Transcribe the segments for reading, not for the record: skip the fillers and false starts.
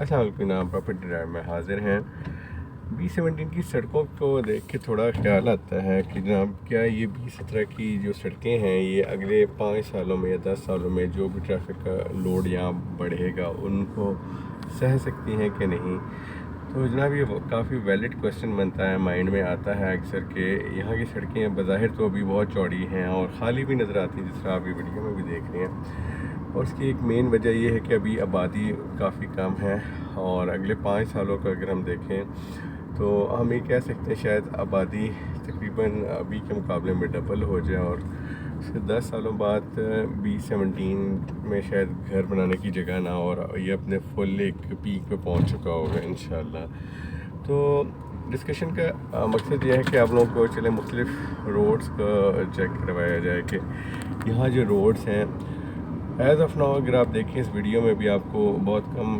السلام علیکم نام پراپرٹی ڈرائیو میں حاضر ہیں۔ B17 کی سڑکوں کو دیکھ کے تھوڑا خیال آتا ہے کہ جناب کیا یہ B17 کی جو سڑکیں ہیں یہ اگلے 5 سالوں میں یا 10 سالوں میں جو بھی ٹریفک کا لوڈ یہاں بڑھے گا ان کو سہ سکتی ہیں کہ نہیں۔ تو جناب یہ کافی ویلڈ کویسچن بنتا ہے، مائنڈ میں آتا ہے اکثر کہ یہاں کی سڑکیں بظاہر تو ابھی بہت چوڑی ہیں اور خالی بھی نظر آتی ہیں، جس طرح آپ یہ ویڈیو میں بھی دیکھ رہے ہیں، اور اس کی ایک مین وجہ یہ ہے کہ ابھی آبادی کافی کم ہے، اور اگلے 5 سالوں کا اگر ہم دیکھیں تو ہم یہ کہہ سکتے ہیں شاید آبادی تقریباً ابھی کے مقابلے میں ڈبل ہو جائے، اور اس کے 10 سالوں بعد B17 میں شاید گھر بنانے کی جگہ نہ ہو، اور یہ اپنے فل ایک پیک پہ پہنچ چکا ہوگا انشاءاللہ۔ تو ڈسکشن کا مقصد یہ ہے کہ آپ لوگوں کو چلے مختلف روڈز کا چیک کروایا جائے کہ یہاں جو روڈز ہیں ایز آف ناؤ اگر آپ دیکھیں اس ویڈیو میں بھی آپ کو بہت کم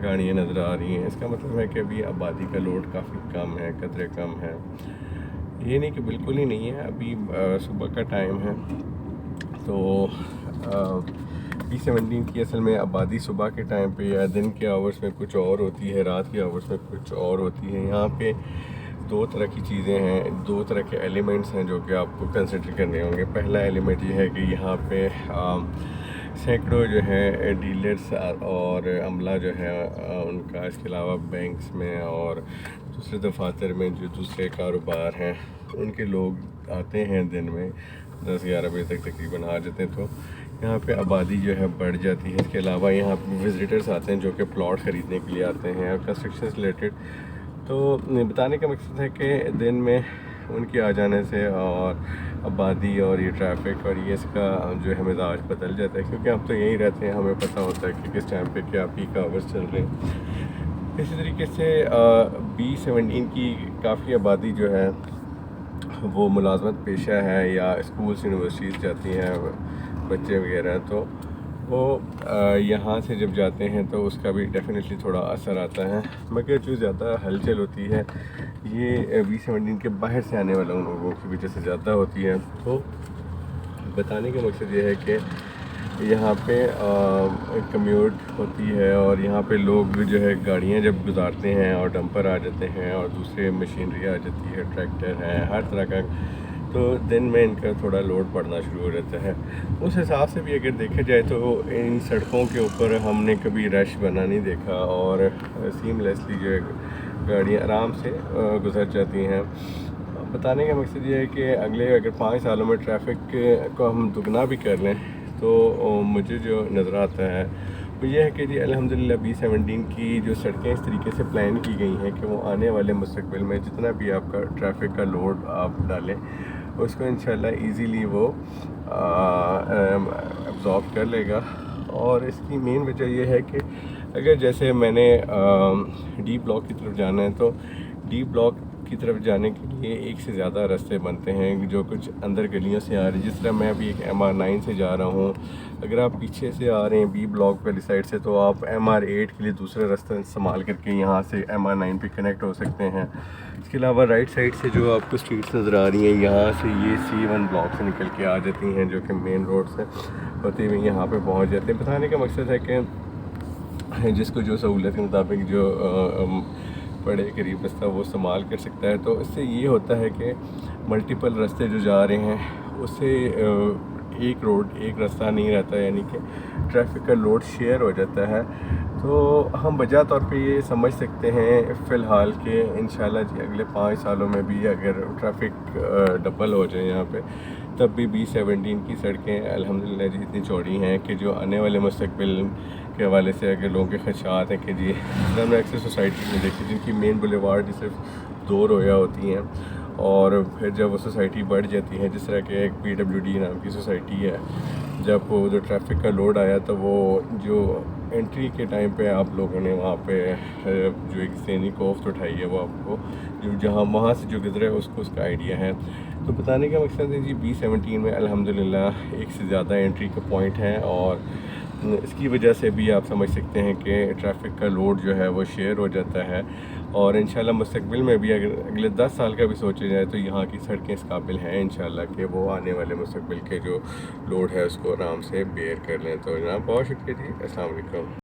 گاڑیاں نظر آ رہی ہیں۔ اس کا مطلب ہے کہ ابھی آبادی کا لوڈ کافی کم ہے، قدرے کم ہے، یہ نہیں کہ بالکل ہی نہیں ہے، ابھی صبح کا ٹائم ہے۔ تو B17 کی اصل میں آبادی صبح کے ٹائم پہ یا دن کے آورس میں کچھ اور ہوتی ہے، رات کے آورس میں کچھ اور ہوتی ہے۔ یہاں پہ 2 طرح کی چیزیں ہیں، 2 طرح کے ایلیمنٹس ہیں جو کہ آپ کو کنسیڈر کرنے ہوں گے۔ پہلا ایلیمنٹ یہ ہے کہ یہاں پہ سینکڑوں جو ہے ڈیلرز اور عملہ جو ہے ان کا، اس کے علاوہ بینکس میں اور دوسرے دفاتر میں جو دوسرے کاروبار ہیں ان کے لوگ آتے ہیں دن میں 10-11 بجے تک تقریباً آ جاتے ہیں، تو یہاں پہ آبادی جو ہے بڑھ جاتی ہے۔ اس کے علاوہ یہاں پہ وزٹرز آتے ہیں جو کہ پلاٹ خریدنے کے لیے آتے ہیں اور کنسٹرکشن سے ریلیٹڈ۔ تو بتانے کا مقصد ہے کہ دن میں ان کے آ جانے سے اور آبادی اور یہ ٹریفک اور یہ اس کا جو ہے مزاج بدل جاتا ہے، کیونکہ ہم تو یہیں رہتے ہیں، ہمیں پتہ ہوتا ہے کہ کس ٹائم پہ کیا پیک آورس چل رہے ہیں۔ اسی طریقے سے B17 کی کافی آبادی جو ہے وہ ملازمت پیشہ ہے یا اسکولس یونیورسٹیز جاتی ہیں بچے وغیرہ، تو وہ یہاں سے جب جاتے ہیں تو اس کا بھی ڈیفینیٹلی تھوڑا اثر آتا ہے، مگر جو زیادہ ہلچل ہوتی ہے یہ B17 کے باہر سے آنے والے لوگوں کی وجہ سے زیادہ ہوتی ہے۔ تو بتانے کا مقصد یہ ہے کہ یہاں پہ کمیوٹ ہوتی ہے اور یہاں پہ لوگ جو ہے گاڑیاں جب گزارتے ہیں اور ڈمپر آ جاتے ہیں اور دوسرے مشینری آ جاتی ہے، ٹریکٹر ہے، ہر طرح کا، تو دن میں ان کا تھوڑا لوڈ پڑنا شروع ہو جاتا ہے۔ اس حساب سے بھی اگر دیکھا جائے تو ان سڑکوں کے اوپر ہم نے کبھی رش بنا نہیں دیکھا، اور سیم لیسلی جو ہے گاڑیاں آرام سے گزر جاتی ہیں۔ بتانے کا مقصد یہ ہے کہ اگلے اگر 5 سالوں میں ٹریفک کو ہم دگنا بھی کر لیں تو مجھے جو نظر آتا ہے وہ یہ ہے کہ جی الحمدللہ B17 کی جو سڑکیں اس طریقے سے پلان کی گئی ہیں کہ وہ آنے والے مستقبل میں جتنا بھی آپ کا ٹریفک کا لوڈ آپ ڈالیں اس کو انشاءاللہ ایزیلی وہ ابزارب کر لے گا۔ اور اس کی مین وجہ یہ ہے کہ اگر جیسے میں نے ڈی بلاک کی طرف جانا ہے تو ڈی بلاک کی طرف جانے کے لیے ایک سے زیادہ راستے بنتے ہیں جو کچھ اندر گلیوں سے آ رہے ہیں، جس طرح میں ابھی ایک MR9 سے جا رہا ہوں، اگر آپ پیچھے سے آ رہے ہیں B بلاک والی سائڈ سے تو آپ MR8 کے لیے دوسرا راستہ استعمال کر کے یہاں سے MR9 پہ کنیکٹ ہو سکتے ہیں۔ اس کے علاوہ رائٹ سائڈ سے جو آپ کو اسٹریٹس نظر آ رہی ہیں یہاں سے یہ C1 بلاک سے نکل کے آ جاتی ہیں جو کہ مین روڈ سے ہوتے ہوئے یہاں پہ پہنچ جاتے ہیں۔ بتانے کا مقصد ہے کہ جس کو جو سہولت کے مطابق جو بڑے قریب رستہ وہ استعمال کر سکتا ہے، تو اس سے یہ ہوتا ہے کہ ملٹیپل راستے جو جا رہے ہیں اس سے ایک راستہ نہیں رہتا، یعنی کہ ٹریفک کا لوڈ شیئر ہو جاتا ہے۔ تو ہم بجا طور پہ یہ سمجھ سکتے ہیں فی الحال کہ انشاءاللہ جی اگلے 5 سالوں میں بھی اگر ٹریفک ڈبل ہو جائے یہاں پہ، تب بھی B17 کی سڑکیں الحمدللہ جی اتنی چوڑی ہیں کہ جو آنے والے مستقبل کے حوالے سے اگر لوگوں کے خدشات ہیں کہ جی ہم نے اکثر سوسائٹی میں دیکھی جن کی مین بولیوارڈ صرف 2 رویا ہوتی ہیں، اور پھر جب وہ سوسائٹی بڑھ جاتی ہے، جس طرح کہ ایک PWD نام کی سوسائٹی ہے، جب وہ جو ٹریفک کا لوڈ آیا تو وہ جو انٹری کے ٹائم پہ آپ لوگوں نے وہاں پہ جو ایک ذہنی کوفت اٹھائی ہے وہ آپ کو جو وہاں سے جو گزرے اس کا آئیڈیا ہے۔ تو بتانے کا مقصد ہے جی B17 میں الحمدللہ ایک سے زیادہ انٹری کا پوائنٹ ہیں، اور اس کی وجہ سے بھی آپ سمجھ سکتے ہیں کہ ٹریفک کا لوڈ جو ہے وہ شیئر ہو جاتا ہے، اور انشاءاللہ مستقبل میں بھی اگر اگلے 10 سال کا بھی سوچا جائے تو یہاں کی سڑکیں اس قابل ہیں انشاءاللہ کہ وہ آنے والے مستقبل کے جو لوڈ ہے اس کو آرام سے بیئر کر لیں۔ تو جناب بہت شکریہ جی، السلام علیکم۔